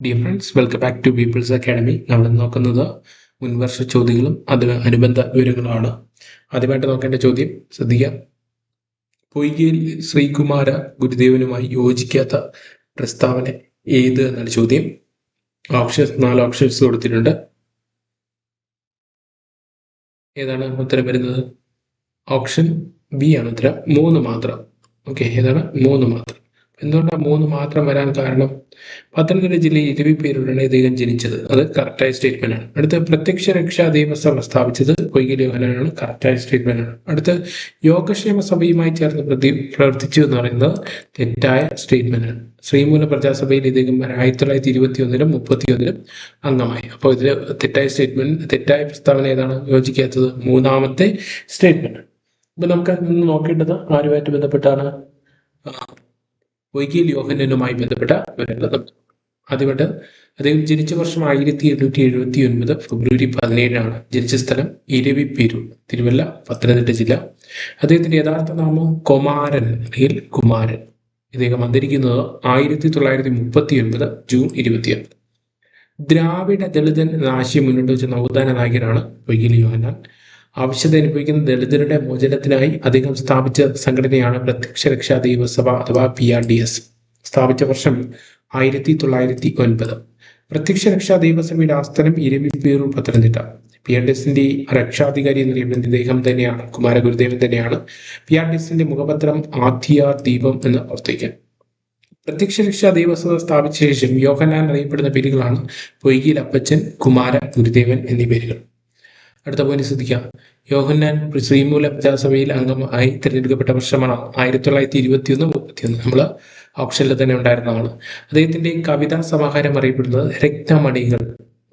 Dear friends, welcome back to people's academy. നമ്മൾ നോക്കുന്നത് മുൻവർഷ ചോദ്യങ്ങളും അതിന് അനുബന്ധ വിവരങ്ങളുമാണ്. ആദ്യമായിട്ട് നോക്കേണ്ട ചോദ്യം ശ്രദ്ധിക്കാം. പൊയ്കയിൽ ശ്രീകുമാര ഗുരുദേവനുമായി യോജിക്കാത്ത പ്രസ്താവന ഏത് എന്നാണ് ചോദ്യം. നാല് ഓപ്ഷൻസ് കൊടുത്തിട്ടുണ്ട്. ഏതാണ് ഉത്തരം വരുന്നത്? ഓപ്ഷൻ ബി ആണ് ഉത്തരം, 3 മാത്രം. ഓക്കെ, ഏതാണ് 3 മാത്രം. എന്തുകൊണ്ടാണ് 3 മാത്രം വരാൻ കാരണം? പത്തനംതിട്ട ജില്ലയിൽ ഇരവിപേരൂരാണ് ഇദ്ദേഹം ജനിച്ചത്. അത് കറക്റ്റായ സ്റ്റേറ്റ്മെന്റ് ആണ്. അടുത്ത പ്രത്യക്ഷ രക്ഷാ ദൈവസഭ സ്ഥാപിച്ചത് പൊയ്കയിൽ യോഹന്നാനാണ്. കറക്റ്റായ സ്റ്റേറ്റ്മെന്റ് ആണ്. അടുത്ത യോഗക്ഷേമ സഭയുമായി ചേർന്ന് പ്രവർത്തിച്ചു എന്ന് പറയുന്നത് തെറ്റായ സ്റ്റേറ്റ്മെന്റ് ആണ്. ശ്രീമൂല പ്രജാസഭയിൽ ഇദ്ദേഹം 1921-ലും 1931-ലും അംഗമായി. അപ്പോൾ ഇതിൽ തെറ്റായ പ്രസ്താവന ഏതാണ്? യോജിക്കാത്തത് 3ാമത്തെ സ്റ്റേറ്റ്മെന്റ്. അപ്പൊ നമുക്ക് നോക്കേണ്ടത് ആരുമായിട്ട് ബന്ധപ്പെട്ടാണ്? പൊയ്കയിൽ യോഹന്നാനുമായി ബന്ധപ്പെട്ട വിവരങ്ങൾ. ആദ്യമായിട്ട് അദ്ദേഹം ജനിച്ച വർഷം 1879 ഫെബ്രുവരി 17 ജനിച്ച സ്ഥലം ഇരവിപേരൂർ, തിരുവല്ല, പത്തനംതിട്ട ജില്ല. അദ്ദേഹത്തിന്റെ യഥാർത്ഥ നാമം കുമാരൻ അല്ലെങ്കിൽ കുമാരൻ. ഇദ്ദേഹം അന്തരിക്കുന്നത് 1939 ജൂൺ 25. ദ്രാവിഡ ദളിതൻ എന്ന ആശയം മുന്നോട്ട് വെച്ച നവോത്ഥാന നായകനാണ് പൊയ്കയിൽ യോഹന്നാൻ. ആവശ്യത അനുഭവിക്കുന്ന ദളിതരുടെ മോചനത്തിനായി അദ്ദേഹം സ്ഥാപിച്ച സംഘടനയാണ് പ്രത്യക്ഷ രക്ഷാ ദൈവസഭ അഥവാ PRDS. സ്ഥാപിച്ച വർഷം 1909. പ്രത്യക്ഷ രക്ഷാ ദൈവസഭയുടെ ആസ്ഥാനം ഇരവിപേരൂർ, പത്തനംതിട്ട. PRDSന്റെ രക്ഷാധികാരി എന്നറിയപ്പെടുന്ന ഇദ്ദേഹം തന്നെയാണ്, കുമാരഗുരുദേവൻ തന്നെയാണ്. PRDSന്റെ മുഖപത്രം ആദ്യ ദീപം എന്ന് ഓർത്തിരിക്കാൻ. പ്രത്യക്ഷ രക്ഷാ ദൈവസഭ സ്ഥാപിച്ച ശേഷം യോഹന്നാൻ അറിയപ്പെടുന്ന പേരുകളാണ് പൊയ്കയിൽ അപ്പച്ചൻ, കുമാര ഗുരുദേവൻ എന്നീ പേരുകൾ. അടുത്ത പോയിന്റ് ശ്രദ്ധിക്കാം. യോഹന്നാൻ ശ്രീമൂല പ്രജാസഭയിൽ അംഗമായി തിരഞ്ഞെടുക്കപ്പെട്ട വർഷമാണ് 1921-31. നമ്മൾ ഓപ്ഷനിൽ തന്നെ ഉണ്ടായിരുന്നതാണ്. അദ്ദേഹത്തിന്റെ കവിതാ സമാഹാരം അറിയപ്പെടുന്നത് രക്തമണികൾ.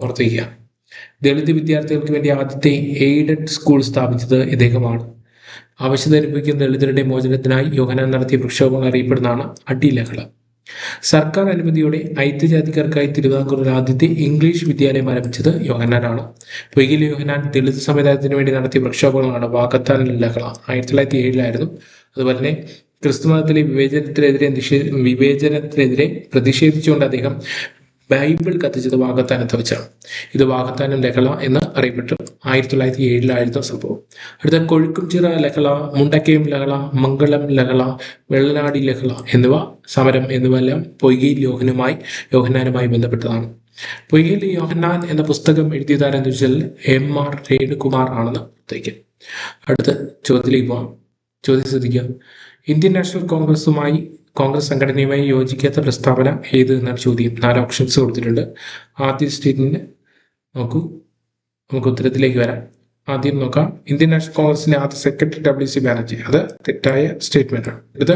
ഓർത്തിരിക്കുക. ദളിത് വിദ്യാർത്ഥികൾക്ക് വേണ്ടി ആദ്യത്തെ എയ്ഡഡ് സ്കൂൾ സ്ഥാപിച്ചത് ഇദ്ദേഹമാണ്. ആവശ്യത അനുഭവിക്കുന്ന ദളിതരുടെ മോചനത്തിനായി യോഹന്നാൻ നടത്തിയ പ്രക്ഷോഭങ്ങൾ അറിയപ്പെടുന്നതാണ് അടിലഹള. സർക്കാർ അനുമതിയോടെ ഐത്യജാതിക്കാർക്കായി തിരുവിതാംകൂറിൽ ആദ്യത്തെ ഇംഗ്ലീഷ് വിദ്യാലയം ആരംഭിച്ചത് യോഹന്നാനാണ്. പൊയ്കയിൽ യോഹന്നാൻ ദളിത് സമുദായത്തിന് വേണ്ടി നടത്തിയ പ്രക്ഷോഭങ്ങളാണ് വാകത്താൻ ലഹള. 1907 അതുപോലെ തന്നെ ക്രിസ്തുമതത്തിലെ വിവേചനത്തിനെതിരെ പ്രതിഷേധിച്ചുകൊണ്ട് അദ്ദേഹം ബൈബിൾ കത്തിച്ചത് വാകത്താനത്ത് വെച്ചാണ്. ഇത് വാകത്താനം ലഹള എന്ന് അറിയപ്പെട്ടു. 1907 സംഭവം. അടുത്ത കൊഴുക്കുംചിറ ലഹള, മുണ്ടക്കയം ലഹള, മംഗളം ലഹള, വെള്ളനാടി ലഹള സമരം എന്നിവയെല്ലാം പൊയ്കയിൽ യോഹന്നാനുമായി ബന്ധപ്പെട്ടതാണ്. പൊയ്കയിൽ യോഹന്നാൻ എന്ന പുസ്തകം എഴുതിയതാരെന്ന് വെച്ചാൽ MR രേണുകുമാർ ആണെന്ന് ഉദ്ധരിക്കാം. അടുത്ത ചോദ്യത്തിലേക്ക് പോകാം. ചോദ്യം ശ്രദ്ധിക്കുക. ഇന്ത്യൻ നാഷണൽ കോൺഗ്രസ് സംഘടനയുമായി യോജിക്കാത്ത പ്രസ്താവന ഏത് എന്നാണ് ചോദ്യം. 4 ഓപ്ഷൻസ് കൊടുത്തിട്ടുണ്ട്. ആദ്യ സ്റ്റേറ്റ്മെന്റ് നോക്കൂ, നമുക്ക് ഉത്തരത്തിലേക്ക് വരാം. ആദ്യം നോക്കാം. ഇന്ത്യൻ നാഷണൽ കോൺഗ്രസിന്റെ ആദ്യ സെക്രട്ടറി WC ബാനർജി. അത് തെറ്റായ സ്റ്റേറ്റ്മെന്റ് ആണ്. ഇത്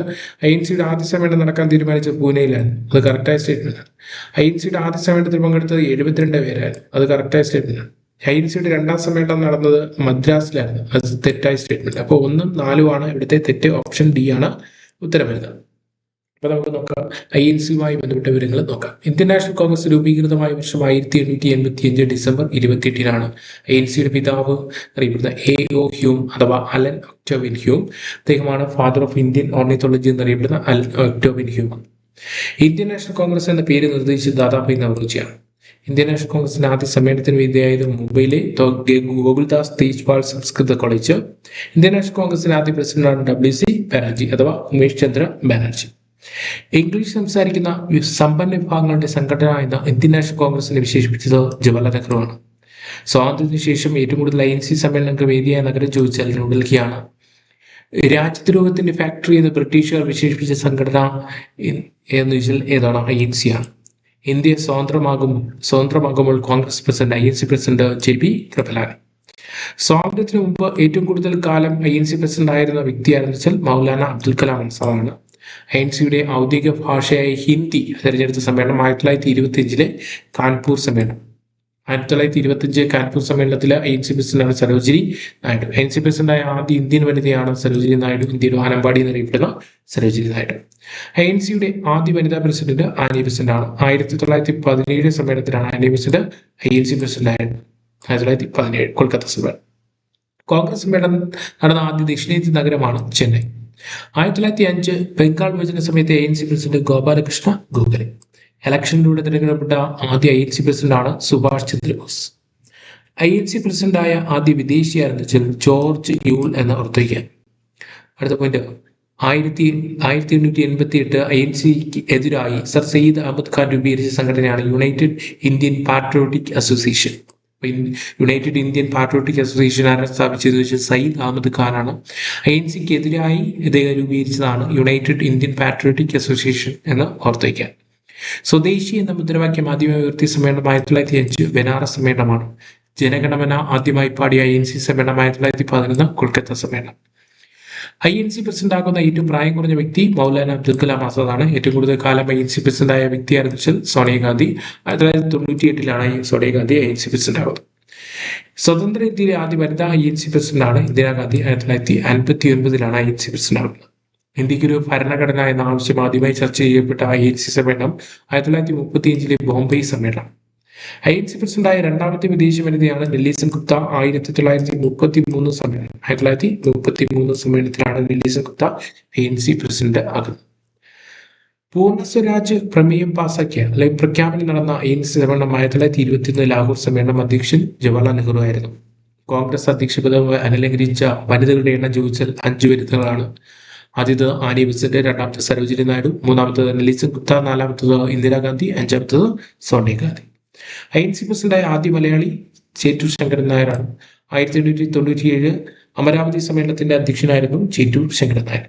INCയുടെ ആദ്യ സമ്മേളനം നടക്കാൻ തീരുമാനിച്ചത് പൂനെയിലാണ്. അത് കറക്റ്റായ സ്റ്റേറ്റ്മെന്റ് ആണ്. INCയുടെ ആദ്യ സമ്മേളനത്തിൽ പങ്കെടുത്തത് 72 പേരായിരുന്നു. അത് കറക്റ്റായ സ്റ്റേറ്റ്മെന്റ് ആണ്. INCയുടെ 2ാം സമ്മേളനം നടന്നത് മദ്രാസിലായിരുന്നു. അത് തെറ്റായ സ്റ്റേറ്റ്മെന്റ്. അപ്പോൾ 1ഉം 4ഉമാണ് ഇവിടുത്തെ തെറ്റ്. ഓപ്ഷൻ ഡി ആണ് ഉത്തരം വരുന്നത്. അപ്പൊ നമുക്ക് നോക്കാം. INCയുമായി ബന്ധപ്പെട്ട വിവരങ്ങൾ നോക്കാം. ഇന്ത്യൻ നാഷണൽ കോൺഗ്രസ് രൂപീകൃതമായ വർഷം 1885 ഡിസംബർ 28 INCയുടെ പിതാവ് അറിയപ്പെടുന്ന AO ഹ്യൂം അഥവാ അലൻ ഒക്ടോവിൻ ഹ്യൂം. അദ്ദേഹമാണ് ഫാദർ ഓഫ് ഇന്ത്യൻ ഓർണിത്തോളജി എന്നറിയപ്പെടുന്ന Allan Octavian Hume. Indian National Congress എന്ന പേര് നിർദ്ദേശിച്ചത് ദാദാഭായ് നവറോജിയാണ്. ഇന്ത്യൻ നാഷണൽ കോൺഗ്രസിന്റെ ആദ്യ സമ്മേളനത്തിന് വേദിയായത് മുംബൈയിലെ ഗോകുൽദാസ് തേജ്പാൽ സംസ്കൃത കോളേജ്. ഇന്ത്യൻ നാഷണൽ കോൺഗ്രസിന്റെ ആദ്യ പ്രസിഡന്റാണ് WC ബാനർജി അഥവാ ഉമേഷ് ചന്ദ്ര ബാനർജി. ഇംഗ്ലീഷ് സംസാരിക്കുന്ന സമ്പന്ന വിഭാഗങ്ങളുടെ സംഘടന എന്ന ഇന്ത്യൻ നാഷണൽ കോൺഗ്രസിനെ വിശേഷിപ്പിച്ചത് ജവഹർലാൽ നെഹ്റുവാണ്. സ്വാതന്ത്ര്യത്തിന് ശേഷം ഏറ്റവും കൂടുതൽ INC സമ്മേളനങ്ങൾക്ക് വേദിയായ നഗരം ചോദിച്ചാൽ ന്യൂഡൽഹിയാണ്. രാജ്യദ്രോഹത്തിന്റെ ഫാക്ടറി എന്ന് ബ്രിട്ടീഷുകാർ വിശേഷിപ്പിച്ച സംഘടന എന്ന് ചോദിച്ചാൽ ഏതാണ്? INC ആണ്. ഇന്ത്യ സ്വതന്ത്രമാകുമ്പോൾ Congress president INC president JP Kripalani. സ്വാതന്ത്ര്യത്തിന് മുമ്പ് ഏറ്റവും കൂടുതൽ കാലം INC പ്രസിഡന്റ് ആയിരുന്ന വ്യക്തിയാണെന്ന് വെച്ചാൽ മൗലാന അബ്ദുൽ കലാം ആസാദാണ്. INCയുടെ ഔദ്യോഗിക ഭാഷയായി ഹിന്ദി തെരഞ്ഞെടുത്ത സമ്മേളനം 1925 കാൺപൂർ സമ്മേളനം. 1925 കാൺപൂർ സമ്മേളനത്തിലെ INC പ്രസിഡന്റാണ് സരോജിനി നായിഡു. INC പ്രസിഡന്റായ ആദ്യ ഇന്ത്യൻ വനിതയാണ് സരോജിനി നായിഡു. ഇന്ത്യയുടെ വാനമ്പാടി എന്നറിയപ്പെടുന്ന സരോജിനി നായിഡു. INCയുടെ ആദ്യ വനിതാ പ്രസിഡന്റ് ആനി ബെസന്റ് ആണ്. 1917 സമ്മേളനത്തിലാണ് ആനി ബെസന്റ് INC പ്രസിഡന്റ് ആയത്. 1917 കൊൽക്കത്ത സമ്മേളനം. കോൺഗ്രസ് സമ്മേളനം നടന്ന ആദ്യ ദക്ഷിണേന്ത്യൻ നഗരമാണ് ചെന്നൈ. 1905 ബംഗാൾ വിഭജന സമയത്തെ ANC പ്രസിഡന്റ് ഗോപാലകൃഷ്ണ ഗോഖലെ. ഇലക്ഷനിലൂടെ തിരഞ്ഞെടുക്കപ്പെട്ട ആദ്യ INC പ്രസിഡന്റാണ് സുഭാഷ് ചന്ദ്രബോസ്. INC പ്രസിഡന്റായ ആദ്യ വിദേശിയാരെന്ന് വെച്ചാൽ ജോർജ് യൂൾ എന്ന് ഓർത്തിരിക്കുക. അടുത്ത പോയിന്റ്, 1888 INCക്ക് എതിരായി സർ സയ്യിദ് അഹമ്മദ് ഖാൻ രൂപീകരിച്ച സംഘടനയാണ് United Indian patriotic association. United Indian patriotic association ആരെ സ്ഥാപിച്ചത് വെച്ചാൽ സയ്യിദ് അഹമ്മദ് ഖാനാണ്. INCക്ക് എതിരായി ഇദ്ദേഹം രൂപീകരിച്ചതാണ് യുണൈറ്റഡ് ഇന്ത്യൻ പാട്രിയോട്ടിക് അസോസിയേഷൻ എന്ന് ഓർത്തിരിക്കുക. സ്വദേശി എന്ന മുദ്രാവാക്യം ആദ്യമായി ഉയർത്തിയ സമ്മേളനം 1905 ബനാറസ് സമ്മേളനമാണ്. ജനഗണമന ആദ്യമായി പാടിയ INC സമ്മേളനം 1911 കൊൽക്കത്ത സമ്മേളനം. INC പ്രസിഡന്റ് ആകുന്ന ഏറ്റവും പ്രായം കുറഞ്ഞ വ്യക്തി മൗലാന അബ്ദുൽ കലാം ആസാദാണ്. ഏറ്റവും കൂടുതൽ കാലം INC പ്രസിഡന്റായ വ്യക്തി ആരെന്ന് വെച്ചാൽ സോണിയാഗാന്ധി. 1998 സോണിയാഗാന്ധി INC പ്രസിഡന്റ് ആകുന്നത്. സ്വതന്ത്ര ഇന്ത്യയിലെ ആദ്യ വനിതാ INC പ്രസിഡന്റാണ് ഇന്ദിരാഗാന്ധി. 1959 INC പ്രസിഡന്റ് ആകുന്നത്. ഇന്ത്യക്കൊരു ഭരണഘടന എന്ന ആവശ്യം ആദ്യമായി ചർച്ച ചെയ്യപ്പെട്ട INC സമ്മേളനം 1935 ബോംബെ സമ്മേളനം. INC പ്രസിഡന്റായ രണ്ടാമത്തെ വിദേശ വനിതയാണ് നെല്ലി സെൻഗുപ്ത. 1933 സമ്മേളനം. 1933 സമ്മേളനത്തിലാണ് നെല്ലി സെൻഗുപ്ത INC പ്രസിഡന്റ് ആകുന്നത്. പൂർണ്ണ സ്വരാജ് പ്രമേയം പാസാക്കിയ അല്ലെങ്കിൽ പ്രഖ്യാപനം നടന്ന INC സമ്മേളനം 1921 ലാഹോർ സമ്മേളനം. അധ്യക്ഷൻ ജവഹർലാൽ നെഹ്റു ആയിരുന്നു. കോൺഗ്രസ് അധ്യക്ഷ പദം അലങ്കരിച്ച വനിതകളുടെ എണ്ണം ചോദിച്ചാൽ 5 വനിതകളാണ്. ആദ്യത്തേത് ആനി ബെസന്റ്, രണ്ടാമത്തെ സരോജിനി നായിഡു, മൂന്നാമത്തേത് നെല്ലി സെൻഗുപ്ത, നാലാമത്തേത് ഇന്ദിരാഗാന്ധി, അഞ്ചാമത്തേത് സോണിയാഗാന്ധി. INC പ്രസിഡന്റായ ആദ്യ മലയാളി ചേറ്റൂർ ശങ്കരൻ നായരാണ്. 1897 അമരാവതി സമ്മേളനത്തിന്റെ അധ്യക്ഷനായിരുന്നു ചേറ്റൂർ ശങ്കരൻ നായർ.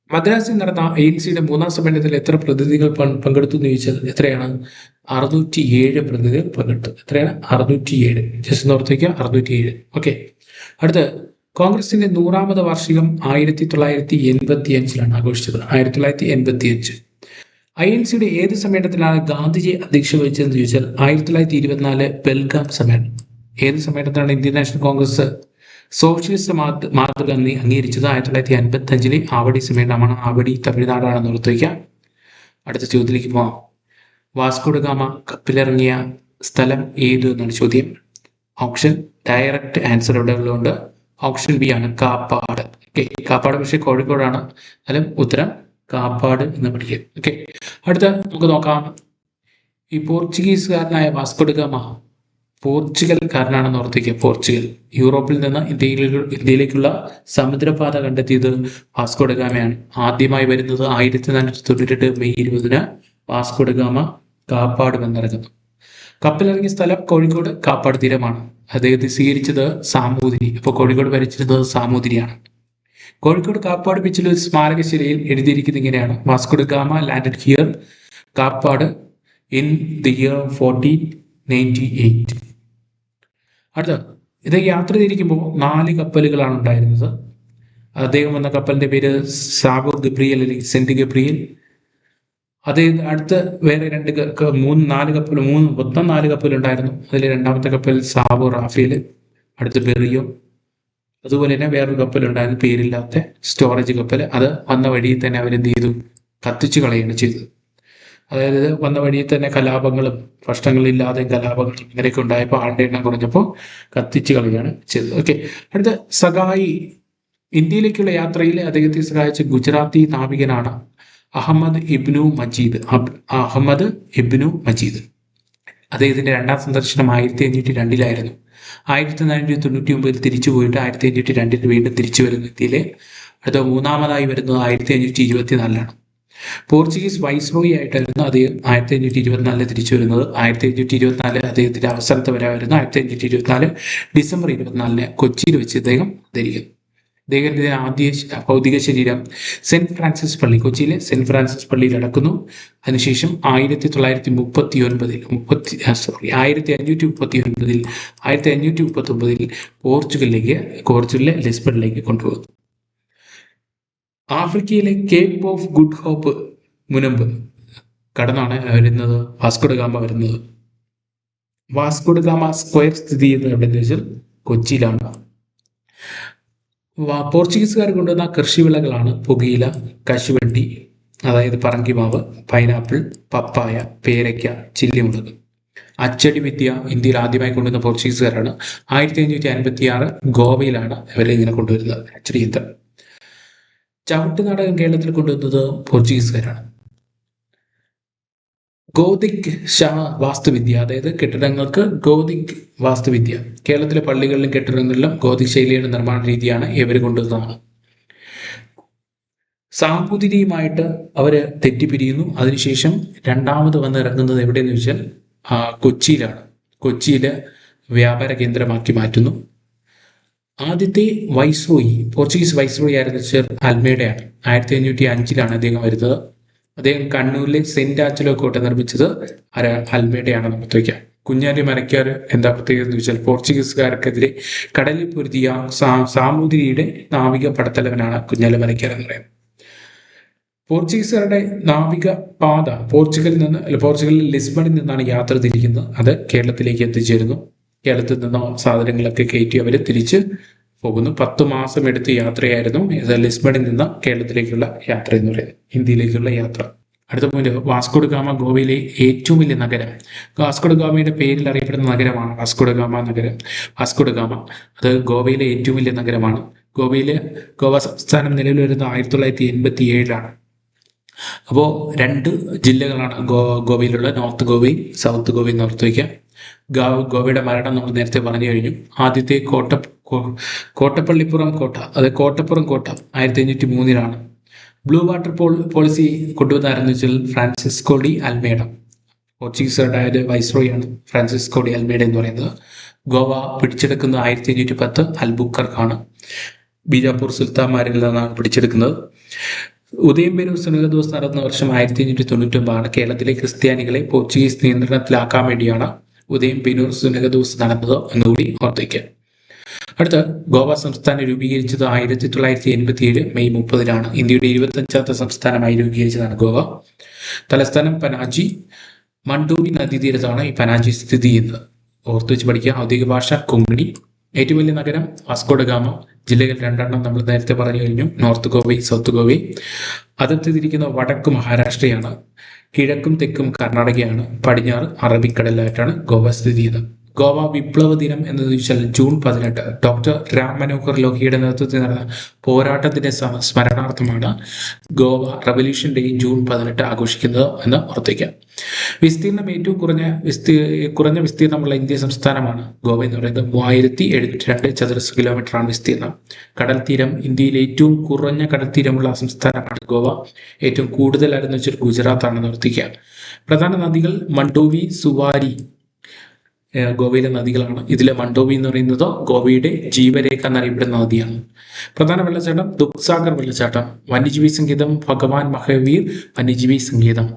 മദ്രാസിൽ നടന്ന INCയുടെ മൂന്നാം സമ്മേളനത്തിൽ എത്ര പ്രതിനിധികൾ പങ്കെടുത്തു എന്ന് ചോദിച്ചാൽ എത്രയാണ്? 607 പ്രതിനിധികൾ പങ്കെടുത്തു. എത്രയാണ്? 607. ജസ്റ്റ് ഓർത്തേക്ക് 607. ഓക്കെ. അടുത്ത് കോൺഗ്രസിന്റെ 100ാമത് വാർഷികം 1985 ആഘോഷിച്ചത്. 1985. INCയുടെ ഏത് സമ്മേളനത്തിലാണ് ഗാന്ധിജി അധ്യക്ഷത വഹിച്ചതെന്ന് ചോദിച്ചാൽ 1924 ബെൽഗാം സമ്മേളനം. ഏത് സമ്മേളനത്തിലാണ് ഇന്ത്യൻ നാഷണൽ കോൺഗ്രസ് സോഷ്യലിസ്റ്റ് മാതൃക അംഗീകരിച്ചത്? 1955 ആവടി സമ്മേളനമാണ്. ആവടി തമിഴ്നാടാണെന്ന് ഓർത്തുവയ്ക്കുക. അടുത്ത ചോദ്യത്തിലേക്ക് പോവാം. വാസ്കോ ഡ ഗാമ കപ്പലിറങ്ങിയ സ്ഥലം ഏത് എന്നാണ് ചോദ്യം. ഓപ്ഷൻ ഡയറക്റ്റ് ആൻസർ ഇവിടെ ഉള്ളതുകൊണ്ട് ഓപ്ഷൻ ബി ആണ് കാപ്പാട്. ഓക്കെ, കാപ്പാട് പക്ഷേ കോഴിക്കോടാണ്. അതിലും ഉത്തരം കാപ്പാട് എന്ന് പഠിക്കുക. ഓക്കെ, അടുത്ത നമുക്ക് നോക്കാം. ഈ പോർച്ചുഗീസുകാരനായ വാസ്കോ ഡ ഗാമ പോർച്ചുഗൽക്കാരനാണെന്ന് ഓർത്തിക്കുക. പോർച്ചുഗൽ. യൂറോപ്പിൽ നിന്ന് ഇന്ത്യയിലേക്കുള്ള സമുദ്രപാത കണ്ടെത്തിയത് വാസ്കോ ഡ ഗാമയാണ്. ആദ്യമായി വരുന്നത് 1492 May 20 Vasco da Gama Kappad വന്നിറങ്ങുന്നു. കപ്പലിറങ്ങിയ സ്ഥലം കോഴിക്കോട് കാപ്പാട് തീരമാണ്. അദ്ദേഹത്തെ സ്വീകരിച്ചത് സാമൂതിരി. അപ്പോൾ കോഴിക്കോട് ഭരിച്ചിരുന്നത് സാമൂതിരിയാണ്. കോഴിക്കോട് കാപ്പാട് ബീച്ചിൽ ഒരു സ്മാരകശിലയിൽ എഴുതിയിരിക്കുന്നത് ഇങ്ങനെയാണ്: Vasco da Gama landed here Kappad in the year 1498. അടുത്ത, ഇത് യാത്ര തിരിക്കുമ്പോൾ 4 കപ്പലുകളാണ് ഉണ്ടായിരുന്നത്. അദ്ദേഹം വന്ന കപ്പലിന്റെ പേര് സാബോ ഗബ്രിയൽ അല്ലെങ്കിൽ സെന്റ് ഗബ്രിയൽ. അത് അടുത്ത് വേറെ 4 കപ്പലുണ്ടായിരുന്നു. അതിൽ രണ്ടാമത്തെ കപ്പൽ സാബോ റാഫേൽ, അടുത്ത് ബെറിയോ. അതുപോലെ തന്നെ വേറൊരു കപ്പലുണ്ടായിരുന്നു, പേരില്ലാത്ത സ്റ്റോറേജ് കപ്പൽ. അത് വന്ന വഴിയിൽ തന്നെ അവരെന്ത് ചെയ്തു? കത്തിച്ചു കളയാണ് ചെയ്തത്. അതായത് വന്ന വഴിയിൽ തന്നെ കലാപങ്ങളും പ്രശ്നങ്ങളില്ലാതെ കലാപങ്ങളും ഇങ്ങനെയൊക്കെ ഉണ്ടായപ്പോൾ ആളുടെ എണ്ണം കുറഞ്ഞപ്പോൾ കത്തിച്ചു കളയാണ് ചെയ്തത്. ഓക്കെ, അടുത്ത സഹായി. ഇന്ത്യയിലേക്കുള്ള യാത്രയിൽ അദ്ദേഹത്തെ സഹായിച്ച ഗുജറാത്തി നാവികനാണ് അഹമ്മദ് ഇബ്നു മജീദ്. അദ്ദേഹത്തിന്റെ രണ്ടാം സന്ദർശനം 1502 1499 തിരിച്ചു പോയിട്ട് 1502 വീണ്ടും തിരിച്ചു വരുന്ന ഇന്ത്യയിലെ. അടുത്ത മൂന്നാമതായി വരുന്നത് 1524 പോർച്ചുഗീസ് വൈസ്രോയി ആയിട്ടായിരുന്നു അദ്ദേഹം 1524 തിരിച്ചു വരുന്നത്. 1524 അദ്ദേഹത്തിന്റെ അവസാനത്തെ വരവായിരുന്നു. 1524 ഡിസംബർ 24 കൊച്ചിയിൽ വെച്ച് അദ്ദേഹം ധരിക്കുന്നു. അദ്ദേഹത്തിന്റെ ആദ്യ ഭൗതിക ശരീരം സെന്റ് ഫ്രാൻസിസ് പള്ളി, കൊച്ചിയിലെ സെന്റ് ഫ്രാൻസിസ് പള്ളിയിൽ അടക്കുന്നു. അതിനുശേഷം 1539 പോർച്ചുഗലിലെ ലിസ്ബണിലേക്ക് കൊണ്ടുപോകുന്നു. ആഫ്രിക്കയിലെ കേപ്പ് ഓഫ് ഗുഡ് ഹോപ്പ് മുനമ്പ് കടന്നാണ് വരുന്നത് വാസ്കോ ഡ ഗാമ വരുന്നത്. വാസ്കോ ഡ ഗാമ സ്ക്വയർ സ്ഥിതി ചെയ്യുന്നത് എവിടെയെന്ന് വെച്ചാൽ കൊച്ചിയിലാണ്. പോർച്ചുഗീസുകാർ കൊണ്ടുവന്ന കൃഷിവിളകളാണ് പുകയില, കശുവണ്ടി, അതായത് പറങ്കിമാവ്, പൈനാപ്പിൾ, പപ്പായ, പേരയ്ക്ക, ചില്ലിമുളക്. അച്ചടി വിദ്യ ഇന്ത്യയിൽ ആദ്യമായി കൊണ്ടുവന്ന പോർച്ചുഗീസുകാരാണ്. 1556 ഗോവയിലാണ് ഇവരെ ഇങ്ങനെ കൊണ്ടുവരുന്നത് അച്ചടി യന്ത്രം. ചവിട്ട് നാടകം കേരളത്തിൽ കൊണ്ടുവന്നത് പോർച്ചുഗീസുകാരാണ്. ഗോതിക് വാസ്തുവിദ്യ, അതായത് കെട്ടിടങ്ങൾക്ക് ഗോതിക് വാസ്തുവിദ്യ. കേരളത്തിലെ പള്ളികളിലും കെട്ടിടങ്ങളിലും ഗോതിക് ശൈലിയുടെ നിർമ്മാണ രീതിയാണ് ഇവർ കൊണ്ടുവന്നതാണ്. സാമൂതിരിയുമായിട്ട് അവര് തെറ്റിപ്പിരിയുന്നു. അതിനുശേഷം രണ്ടാമത് വന്നിറങ്ങുന്നത് എവിടെയെന്ന് ചോദിച്ചാൽ കൊച്ചിയിലാണ്. കൊച്ചിയില് വ്യാപാര കേന്ദ്രമാക്കി മാറ്റുന്നു. ആദ്യത്തെ വൈസ്രോയി, പോർച്ചുഗീസ് വൈസ്രോയി ആയിരുന്ന സർ അൽമേഡയാണ്. 1505 അദ്ദേഹം വരുന്നത്. അദ്ദേഹം കണ്ണൂരിലെ സെന്റ് ആഞ്ചലോ കോട്ട നിർമ്മിച്ചത് അൽമേഡയാണ്. നമുക്ക് വയ്ക്കാം. കുഞ്ഞാലി മരക്കാർ എന്താ പ്രത്യേകത എന്ന് ചോദിച്ചാൽ പോർച്ചുഗീസുകാർക്കെതിരെ കടലിൽ പൊരുതിയ സാമൂതിരിയുടെ നാവിക പടത്തലവനാണ് കുഞ്ഞാലി മരക്കാർ എന്ന് പറയുന്നത്. പോർച്ചുഗീസുകാരുടെ നാവിക പാത പോർച്ചുഗലിൽ ലിസ്ബണിൽ നിന്നാണ് യാത്ര തിരിക്കുന്നത്. അത് കേരളത്തിലേക്ക് എത്തിച്ചേരുന്നു. കേരളത്തിൽ നിന്ന് സാധനങ്ങളൊക്കെ കയറ്റി അവർ തിരിച്ച് പോകുന്നു. 10 മാസം എടുത്ത യാത്രയായിരുന്നു ഇത് ലിസ്ബണിൽ നിന്ന് കേരളത്തിലേക്കുള്ള യാത്ര എന്ന് പറയുന്നത്, ഇന്ത്യയിലേക്കുള്ള യാത്ര. അടുത്ത പോയിന്റ്, വാസ്കോഡ ഗാമ ഗോവയിലെ ഏറ്റവും വലിയ നഗരം. വാസ്കോഡ ഗാമയുടെ പേരിൽ അറിയപ്പെടുന്ന നഗരമാണ് വാസ്കോഡ ഗാമ നഗരം. വാസ്കോഡ ഗാമ അത് ഗോവയിലെ ഏറ്റവും വലിയ നഗരമാണ്. ഗോവ സംസ്ഥാനം നിലവിൽ വരുന്നത് 1987 അപ്പോൾ 2 ജില്ലകളാണ് ഗോവയിലുള്ള, നോർത്ത് ഗോവയും സൗത്ത് ഗോവയും ഓർത്ത് വയ്ക്കുക. ഗോവയുടെ മരണം നമ്മൾ നേരത്തെ പറഞ്ഞു കഴിഞ്ഞു. ആദ്യത്തെ കോട്ടപ്പള്ളിപ്പുറം കോട്ട, അത് കോട്ടപ്പുറം കോട്ട 1503 ബ്ലൂ വാട്ടർ പോളിസി കൊണ്ടുവന്നാരെന്ന് വെച്ചാൽ ഫ്രാൻസിസ്കോ ഡി അൽമേഡ. പോർച്ചുഗീസുകാരുടെ വൈസ്രോയാണ് ഫ്രാൻസിസ്കോ ഡി അൽമേഡ എന്ന് പറയുന്നത്. ഗോവ പിടിച്ചെടുക്കുന്നത് 1510 അൽബുക്കർക്കാണ്. ബീജാപ്പൂർ സുൽത്താൻമാരിൽ നിന്നാണ് പിടിച്ചെടുക്കുന്നത്. ഉദയംപേരൂർ സുനകദോസ് നടന്ന വർഷം 1599 കേരളത്തിലെ ക്രിസ്ത്യാനികളെ പോർച്ചുഗീസ് നിയന്ത്രണത്തിലാക്കാൻ വേണ്ടിയാണ് ഉദയംപേരൂർ സുനകദോസ് നടന്നത് എന്നുകൂടി ഓർത്തിക്കുക. അടുത്ത, ഗോവ സംസ്ഥാനം രൂപീകരിച്ചത് 1987 മെയ് 30 ഇന്ത്യയുടെ 25ാമത്തെ സംസ്ഥാനമായി രൂപീകരിച്ചതാണ് ഗോവ. തലസ്ഥാനം പനാജി. മണ്ടോവി നദീതീരത്താണ് ഈ പനാജി സ്ഥിതി ചെയ്യുന്നത്. ഓർത്തു വെച്ച് പഠിക്കുക. ഔദ്യോഗിക ഭാഷ കൊങ്കണി. ഏറ്റവും വലിയ നഗരം വാസ്കോഡ ഗാമ. ജില്ലകൾ 2 നമ്മൾ നേരത്തെ പറഞ്ഞു കഴിഞ്ഞു, നോർത്ത് ഗോവയും സൗത്ത് ഗോവയും. അതിർത്തി തിരിക്കുന്ന വടക്ക് മഹാരാഷ്ട്രയാണ്, കിഴക്കും തെക്കും കർണാടകയാണ്, പടിഞ്ഞാറ് അറബിക്കടലായിട്ടാണ് ഗോവ സ്ഥിതി ചെയ്യുന്നത്. ഗോവ വിപ്ലവ ദിനം എന്ന് ചോദിച്ചാൽ ജൂൺ 18 ഡോക്ടർ രാം മനോഹർ ലോഹിയുടെ നേതൃത്വത്തിൽ നടന്ന പോരാട്ടത്തിന്റെ സ്മരണാർത്ഥമാണ് ഗോവ റവല്യൂഷൻ ഡേ ജൂൺ 18 ആഘോഷിക്കുന്നത് എന്ന് ഓർത്തിക്കാം. വിസ്തീർണം ഏറ്റവും കുറഞ്ഞ വിസ്തീർണമുള്ള ഇന്ത്യ സംസ്ഥാനമാണ് ഗോവ എന്ന് പറയുന്നത്. 3702 ചതുരശ്ര കിലോമീറ്ററാണ് വിസ്തീർണം. കടൽ തീരം, ഇന്ത്യയിലെ ഏറ്റവും കുറഞ്ഞ കടൽ തീരമുള്ള സംസ്ഥാനമാണ് ഗോവ. ഏറ്റവും കൂടുതലായിരുന്നു വെച്ചാൽ ഗുജറാത്താണെന്ന് ഓർത്തിക്കുക. പ്രധാന നദികൾ മണ്ടോവി, സുവാരി ഗോവയിലെ നദികളാണ്. ഇതിലെ മണ്ടോവി എന്ന് പറയുന്നത് ഗോവയുടെ ജീവരേഖ എന്നറിയപ്പെടുന്ന നദിയാണ്. പ്രധാന വെള്ളച്ചാട്ടം ദുഃഖ്സാഗർ വെള്ളച്ചാട്ടം. വന്യജീവി സങ്കേതം ഭഗവാൻ മഹാവീർ വന്യജീവി സങ്കേതം.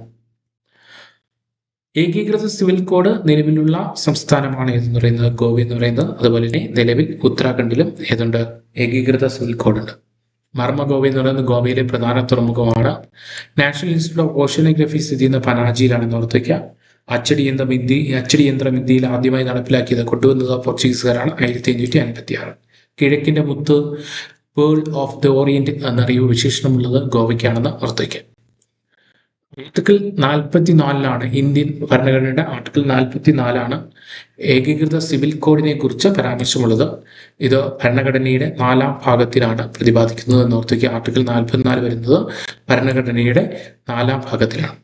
ഏകീകൃത സിവിൽ കോഡ് നിലവിലുള്ള സംസ്ഥാനമാണ് ഏതെന്ന് പറയുന്നത് ഗോവ എന്ന് പറയുന്നത്. അതുപോലെ തന്നെ നിലവിൽ ഉത്തരാഖണ്ഡിലും ഏതുണ്ട്, ഏകീകൃത സിവിൽ കോഡ് ഉണ്ട്. മർമ്മ ഗോവ എന്ന് പറയുന്നത് ഗോവയിലെ പ്രധാന തുറമുഖമാണ്. നാഷണൽ ഇൻസ്റ്റിറ്റ്യൂട്ട് ഓഫ് ഓഷ്യനോഗ്രഫി സ്ഥിതി ചെയ്യുന്ന പനാജിയിലാണെന്ന് ഓർത്തിക്കുക. അച്ചടി യന്ത്രം ഇന്ത്യയിൽ ആദ്യമായി നടപ്പിലാക്കിയത് കൊണ്ടുവന്നത് പോർച്ചുഗീസുകാരാണ് 1556. കിഴക്കിന്റെ മുത്ത്, പേൾ ഓഫ് ദ ഓറിയന്റ് എന്നറിവ് വിശേഷണമുള്ളത് ഗോവയ്ക്കാണെന്ന് ഓർത്തിക്കുക. ആർട്ടിക്കിൾ 44 ഇന്ത്യൻ ഭരണഘടനയുടെ ആർട്ടിക്കിൾ 44 ഏകീകൃത സിവിൽ കോഡിനെ കുറിച്ച് പരാമർശമുള്ളത്. ഇത് ഭരണഘടനയുടെ 4ാം ഭാഗത്തിലാണ് പ്രതിപാദിക്കുന്നത് എന്ന് ഓർത്തിക്കുക. ആർട്ടിക്കിൾ 44 വരുന്നത് ഭരണഘടനയുടെ 4ാം ഭാഗത്തിലാണ്.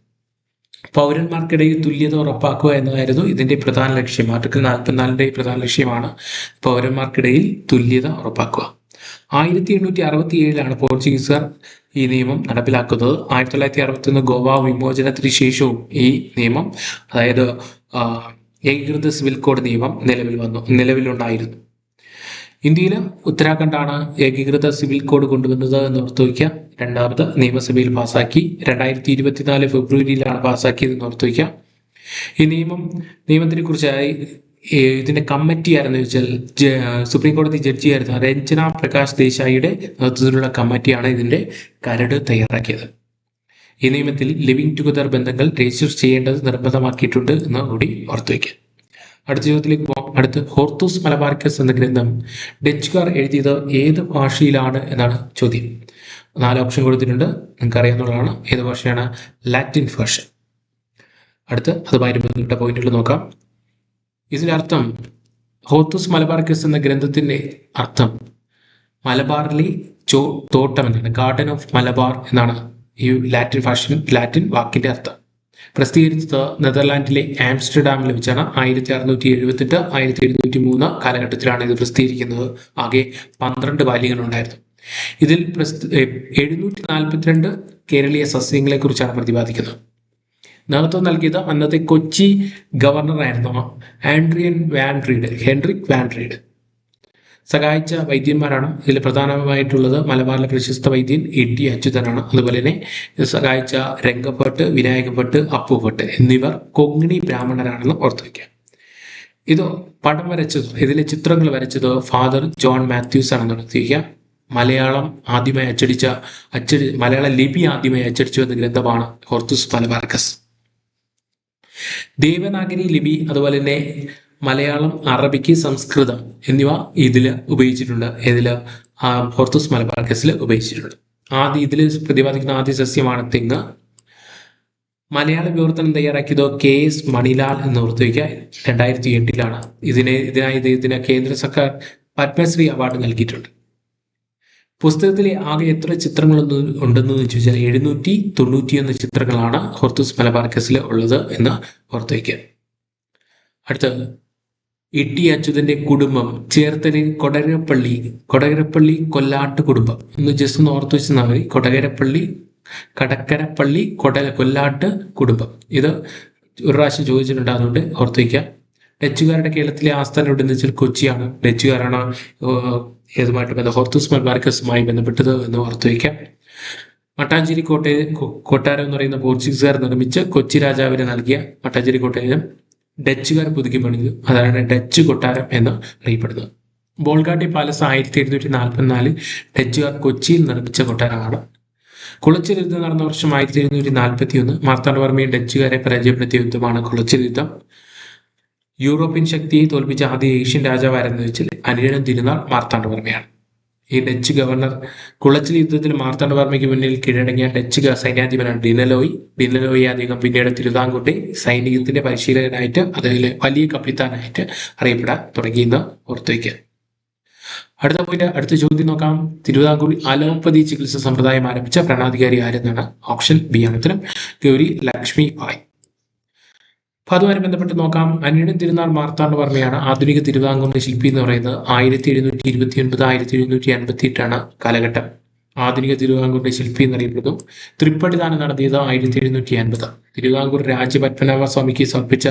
പൗരന്മാർക്കിടയിൽ തുല്യത ഉറപ്പാക്കുക എന്നതായിരുന്നു ഇതിന്റെ പ്രധാന ലക്ഷ്യം. ആർട്ടിക്കിൾ 44 പ്രധാന ലക്ഷ്യമാണ് പൗരന്മാർക്കിടയിൽ തുല്യത ഉറപ്പാക്കുക. 1867 പോർച്ചുഗീസുകാർ ഈ നിയമം നടപ്പിലാക്കുന്നത്. 1961 ഗോവ വിമോചനത്തിന് ശേഷവും ഈ നിയമം, അതായത് ഏകീകൃത സിവിൽ കോഡ് നിയമം നിലവിലുണ്ടായിരുന്നു. ഇന്ത്യയിൽ ഉത്തരാഖണ്ഡാണ് ഏകീകൃത സിവിൽ കോഡ് കൊണ്ടുവന്നത് എന്ന് ഓർത്തു വയ്ക്കുക. 2ാമത് നിയമസഭയിൽ പാസാക്കി. 2024 ഫെബ്രുവരിയിലാണ് പാസാക്കിയത് എന്ന് ഓർത്തു വയ്ക്കുക. ഈ നിയമത്തിനെ കുറിച്ചായി ഇതിന്റെ കമ്മിറ്റി ആയിരുന്നു വെച്ചാൽ സുപ്രീം കോടതി ജഡ്ജിയായിരുന്ന രഞ്ജന പ്രകാശ് ദേശായിയുടെ നേതൃത്വത്തിലുള്ള കമ്മിറ്റിയാണ് ഇതിന്റെ കരട് തയ്യാറാക്കിയത്. ഈ നിയമത്തിൽ ലിവിംഗ് ടുഗദർ ബന്ധങ്ങൾ രജിസ്റ്റർ ചെയ്യേണ്ടത് നിർബന്ധമാക്കിയിട്ടുണ്ട് എന്ന് കൂടി ഓർത്തു വയ്ക്കുക. അടുത്ത ചോദ്യത്തിലേക്ക് പോകാം. അടുത്ത്, ഹോർത്തൂസ് മലബാറിക്കസ് എന്ന ഗ്രന്ഥം ഡച്ചുകാർ എഴുതിയത് ഏത് ഭാഷയിലാണ് എന്നാണ് ചോദ്യം. 4 ഓപ്ഷൻ കൊടുത്തിട്ടുണ്ട്, നിങ്ങൾക്ക് അറിയാവുന്നതാണ്. ഏത് ഭാഷയാണ്? ലാറ്റിൻ ഭാഷ. അടുത്ത് അതുമായി ബന്ധപ്പെട്ട പോയിന്റുകൾ നോക്കാം. ഇതിന്റെ അർത്ഥം, ഹോർത്തൂസ് മലബാറിക്കസ് എന്ന ഗ്രന്ഥത്തിന്റെ അർത്ഥം മലബാറിലെ തോട്ടം എന്നാണ്. ഗാർഡൻ ഓഫ് മലബാർ എന്നാണ് ഈ ലാറ്റിൻ വാക്കിന്റെ അർത്ഥം. പ്രസിദ്ധീകരിച്ചത് നെതർലാൻഡിലെ ആംസ്റ്റർഡാമിൽ വെച്ചാണ്. 1678 1703 കാലഘട്ടത്തിലാണ് ഇത് പ്രസിദ്ധീകരിക്കുന്നത്. ആകെ 12 വാല്യങ്ങളുണ്ടായിരുന്നു. ഇതിൽ 742 കേരളീയ സസ്യങ്ങളെ കുറിച്ചാണ് പ്രതിപാദിക്കുന്നത്. നേതൃത്വം നൽകിയത് അന്നത്തെ കൊച്ചി ഗവർണറായിരുന്നു ഹെൻറിക് വാൻ റീഡ്. സഹായിച്ച വൈദ്യന്മാരാണ് ഇതിൽ പ്രധാനമായിട്ടുള്ളത് മലബാറിലെ പ്രശസ്ത വൈദ്യൻ എ.ടി. അച്യുതനാണ്. അതുപോലെ തന്നെ ഇത് സഹായിച്ച രംഗഭട്ട്, വിനായകഭട്ട്, അപ്പുഭട്ട് എന്നിവർ കൊങ്ങിണി ബ്രാഹ്മണരാണെന്ന് ഓർത്തു വയ്ക്കുക. ഇത് പടം വരച്ചത്, ഇതിലെ ചിത്രങ്ങൾ വരച്ചത് ഫാദർ ജോൺ മാത്യൂസ് ആണെന്ന് ഓർത്തു വയ്ക്കുക. മലയാളം ലിപി ആദ്യമായി അച്ചടിച്ചു വന്ന ഗ്രന്ഥമാണ് ഹോർത്തൂസ് മലബാർക്കസ്. ദേവനാഗരി ലിപി, അതുപോലെ തന്നെ മലയാളം, അറബിക്ക്, സംസ്കൃതം എന്നിവ ഇതിൽ ഉപയോഗിച്ചിട്ടുണ്ട്. ഹോർത്തൂസ് മലബാർക്കസിൽ ഉപയോഗിച്ചിട്ടുണ്ട്. ഇതിൽ പ്രതിപാദിക്കുന്ന ആദ്യ സസ്യമാണ് തെങ്ങ്. മലയാള വിവർത്തനം തയ്യാറാക്കിയത് K.S. മണിലാൽ എന്ന് ഓർത്തു വയ്ക്കുക. 2008 ഇതിനായി കേന്ദ്ര സർക്കാർ പത്മശ്രീ അവാർഡ് നൽകിയിട്ടുണ്ട്. പുസ്തകത്തിലെ ആകെ എത്ര ചിത്രങ്ങൾ ഉണ്ടെന്ന് ചോദിച്ചാൽ 791 ചിത്രങ്ങളാണ് ഹോർത്തൂസ് മലബാർക്കസിൽ ഉള്ളത് എന്ന് ഓർത്തു വയ്ക്കുക. അടുത്തത് എ.ടി. അച്യുതന്റെ കുടുംബം ചേർത്തലയിൽ കൊടകരപ്പള്ളി കൊല്ലാട്ട് കുടുംബം എന്ന് ജസ്റ്റ് ഒന്ന് ഓർത്തു വെച്ചാൽ മതി. കടക്കരപ്പള്ളി കൊല്ലാട്ട് കുടുംബം. ഇത് ഒരു പ്രാവശ്യം ചോദിച്ചിട്ടുണ്ട്, അതുകൊണ്ട് ഓർത്തു വയ്ക്കുക. ഡച്ചുകാരുടെ കേരളത്തിലെ ആസ്ഥാനം എവിടെയെന്ന് വെച്ചാൽ കൊച്ചിയാണ്. ഡച്ചുകാരാണ് ഏതുമായിട്ട് ഹോർത്തൂസ് മലബാർക്കസുമായി ബന്ധപ്പെട്ടത് എന്ന് ഓർത്തു വയ്ക്കാം. മട്ടാഞ്ചേരി കൊട്ടാരം എന്ന് പറയുന്ന പോർച്ചുഗീസുകാർ നിർമ്മിച്ച് കൊച്ചി രാജാവിന് നൽകിയ മട്ടാഞ്ചേരി കൊട്ടാരം ഡച്ചുകാർ പുതുക്കി പണിതു. അതാണ് ഡച്ച് കൊട്ടാരം എന്ന് അറിയപ്പെടുന്നത്. ബോൾഗാട്ടി പാലസ് 1744 ഡച്ചുകാർ കൊച്ചിയിൽ നിർമ്മിച്ച കൊട്ടാരമാണ്. കുളച്ചിൽ യുദ്ധം നടന്ന വർഷം 1741. മാർത്താണ്ഡവർമ്മയെ ഡച്ചുകാരെ പരാജയപ്പെടുത്തിയ യുദ്ധമാണ് കുളച്ചിൽ യുദ്ധം. യൂറോപ്യൻ ശക്തിയെ തോൽപ്പിച്ച ആദ്യ ഏഷ്യൻ രാജാവാരെന്ന് വെച്ചാൽ അനിഴം തിരുനാൾ മാർത്താണ്ഡവർമ്മയാണ്. ഈ ഡച്ച് ഗവർണർ കുളച്ചിൽ യുദ്ധത്തിൽ മാർത്താണ്ഡവർമ്മയ്ക്ക് മുന്നിൽ കീഴടങ്ങിയ ഡച്ച് സൈന്യാധിപനാണ് ഡിനലോയി. അദ്ദേഹം പിന്നീട് തിരുവിതാംകൂറിന്റെ സൈനികത്തിന്റെ പരിശീലകനായിട്ട്, അതിലെ വലിയ കപ്പിത്താനായിട്ട് അറിയപ്പെടാൻ തുടങ്ങിയെന്ന് ഓർത്തു വയ്ക്കുക. അടുത്ത ചോദ്യം നോക്കാം. തിരുവിതാംകൂർ അലോപ്പതി ചികിത്സ സമ്പ്രദായം ആരംഭിച്ച ഭരണാധികാരി ആരെന്നാണ്. ഓപ്ഷൻ ബി ആണ് ഉത്തരം. ഗൗരി ലക്ഷ്മി ഭായ്. അപ്പൊ അതുമായി ബന്ധപ്പെട്ട് നോക്കാം. അനിഴം തിരുനാൾ മാർത്താണ്ഡവർമ്മയാണ് ആധുനിക തിരുവിതാംകൂറിന്റെ ശില്പി എന്ന് പറയുന്നത്. 1729 1758 കാലഘട്ടം ആധുനിക തിരുവിതാംകൂറിന്റെ ശില്പി എന്നറിയപ്പെടുന്നു. തൃപ്പടിദാനം നടത്തിയത് 1780. തിരുവിതാംകൂർ രാജ്യപത്മനാഭ സ്വാമിക്ക് സമർപ്പിച്ച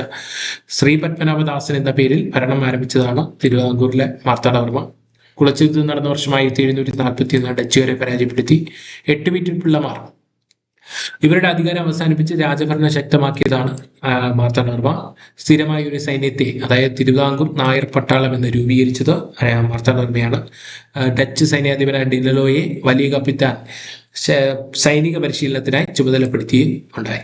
ശ്രീ പത്മനാഭദാസൻ എന്ന പേരിൽ ഭരണം ആരംഭിച്ചതാണ് തിരുവിതാംകൂറിലെ മാർത്താണ്ഡവർമ്മ. കുളച്ചിൽ യുദ്ധം നടന്ന വർഷം 1741 ഡച്ചുകാരെ പരാജയപ്പെടുത്തി. 8 വീട്ടിൽ പിള്ളമാർ ഇവരുടെ അധികാരം അവസാനിപ്പിച്ച് രാജഭരണം ശക്തമാക്കിയതാണ് മാർത്താണ്ഡവർമ്മ. സ്ഥിരമായ ഒരു സൈന്യത്തെ, അതായത് തിരുവിതാംകൂർ നായർ പട്ടാളം എന്ന് രൂപീകരിച്ചത് മാർത്താണ്ഡവർമ്മയാണ്. ഡച്ച് സൈന്യാധിപനായ ഡിനലോയെ വലിയ കപ്പിത്താൻ സൈനിക പരിശീലനത്തിനായി ചുമതലപ്പെടുത്തിയും ഉണ്ടായി.